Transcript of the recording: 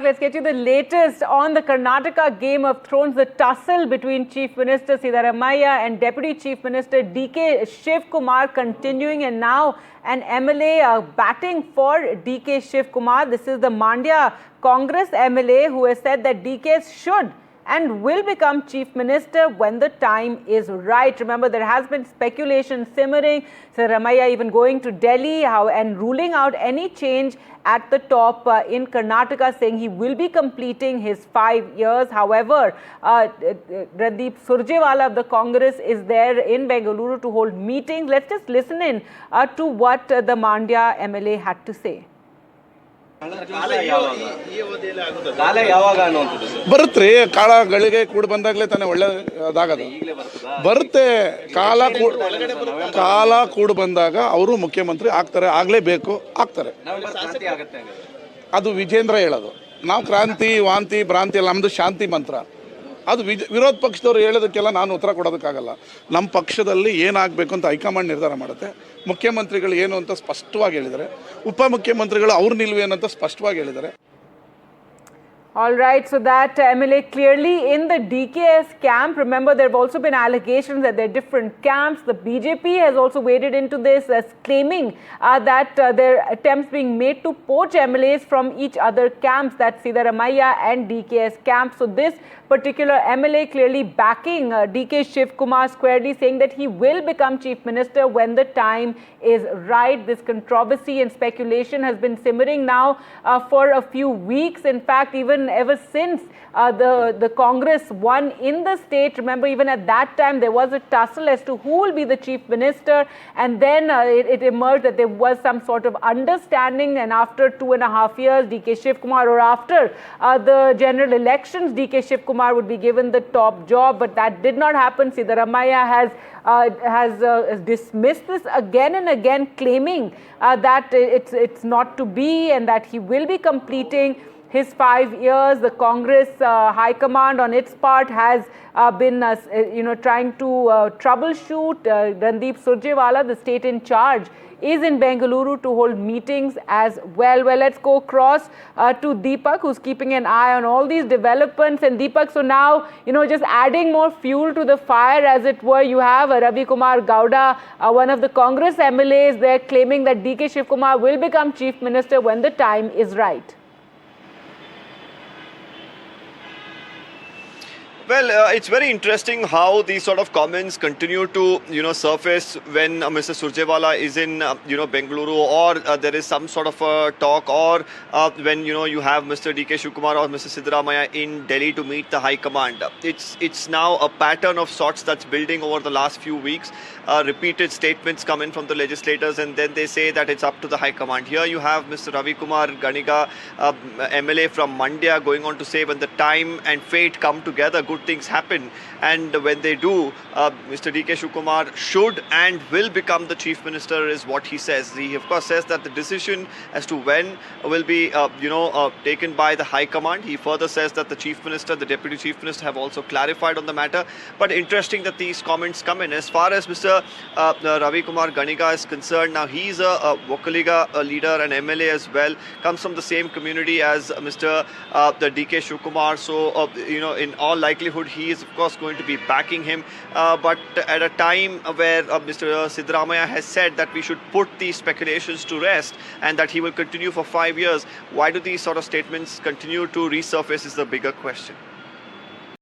Let's get you the latest on the Karnataka Game of Thrones, the tussle between Chief Minister Siddaramaiah and Deputy Chief Minister DK Shiv Kumar continuing, and now an MLA batting for DK Shiv Kumar. This is the Mandya Congress MLA who has said that DK should and will become Chief Minister when the time is right. Remember, there has been speculation simmering, Siddaramaiah even going to Delhi and ruling out any change at the top in Karnataka, saying he will be completing his 5 years. However, Randeep Surjewala of the Congress is there in Bengaluru to hold meetings. Let's just listen in to what the Mandya MLA had to say. ಬರುತ್ತ್ರಿ ಕಾಳ ಗಳಿಗೆ ಕೂಡ್ ಬಂದಾಗಲೇ ತಾನೇ ಒಳ್ಳೆದಾಗದು ಬರುತ್ತೆ. ಕಾಲ ಕೂಡ್ ಬಂದಾಗ ಅವರು ಮುಖ್ಯಮಂತ್ರಿ ಆಗ್ತಾರೆ, ಆಗ್ಲೇಬೇಕು, ಆಗ್ತಾರೆ. ಅದು ವಿಜೇಂದ್ರ ಹೇಳೋದು. ನಾವು ಕ್ರಾಂತಿ ವಾಂತಿ ಭ್ರಾಂತಿ ಅಲ್ಲ, ನಮ್ದು ಶಾಂತಿ ಮಂತ್ರ. ಅದು ವಿರೋಧ ಪಕ್ಷದವ್ರು ಹೇಳೋದಕ್ಕೆಲ್ಲ ನಾನು ಉತ್ತರ ಕೊಡೋದಕ್ಕಾಗಲ್ಲ. ನಮ್ಮ ಪಕ್ಷದಲ್ಲಿ ಏನಾಗಬೇಕು ಅಂತ ಹೈಕಮಾಂಡ್ ನಿರ್ಧಾರ ಮಾಡುತ್ತೆ. ಮುಖ್ಯಮಂತ್ರಿಗಳು ಏನು ಅಂತ ಸ್ಪಷ್ಟವಾಗಿ ಹೇಳಿದ್ದಾರೆ, ಉಪಮುಖ್ಯಮಂತ್ರಿಗಳು ಅವ್ರ ನಿಲುವು ಏನಂತ ಸ್ಪಷ್ಟವಾಗಿ ಹೇಳಿದ್ದಾರೆ. All right, so that MLA clearly in the DKS camp. Remember, there have also been allegations that there are different camps. The BJP has also waded into this as claiming that there are attempts being made to poach MLAs from each other camps, that's Siddaramaiah and DKS camp. So this particular MLA clearly backing DK Shiv Kumar squarely, saying that he will become Chief Minister when the time is right. This controversy and speculation has been simmering now for a few weeks. In fact, even ever since the Congress won in the state, remember, even at that time there was a tussle as to who will be the Chief Minister, and then it emerged that there was some sort of understanding, and after 2.5 years DK Shiv Kumar, or after the general elections, DK Shiv Kumar would be given the top job, but that did not happen. Siddaramaiah has dismissed this again and again, claiming that it's not to be and that he will be completing his 5 years. The Congress High Command on its part has been trying to troubleshoot. Randeep Surjewala, the state in charge, is in Bengaluru to hold meetings as well. Well, let's go across to Deepak, who's keeping an eye on all these developments. And Deepak, so now, just adding more fuel to the fire, as it were, you have Ravi Kumar Gowda, one of the Congress MLAs there, claiming that DK Shiv Kumar will become Chief Minister when the time is right. Well, it's very interesting how these sort of comments continue to, surface when Mr. Surjewala is in, Bengaluru, or there is some sort of a talk, or when, you have Mr. DK Shiv Kumar or Mr. Siddaramaiah in Delhi to meet the High Command. It's now a pattern of sorts that's building over the last few weeks. Repeated statements come in from the legislators, and then they say that it's up to the High Command. Here you have Mr. Ravi Kumar Ganiga, MLA from Mandya, going on to say when the time and fate come together, good things happen, and when they do, Mr. DK Shiv Kumar should and will become the Chief Minister, is what he says. He of course says that the decision as to when will be taken by the High Command. He further says that the Chief Minister, the Deputy Chief Minister have also clarified on the matter. But interesting that these comments come in. As far as Mr. Ravi Kumar Ganiga is concerned, now he's a Vokaliga leader and MLA as well, comes from the same community as Mr. the DK Shiv Kumar, so in all likelihood he is of course going to be backing him, but at a time where Mr. Siddaramaiah has said that we should put these speculations to rest and that he will continue for 5 years, why do these sort of statements continue to resurface is the bigger question.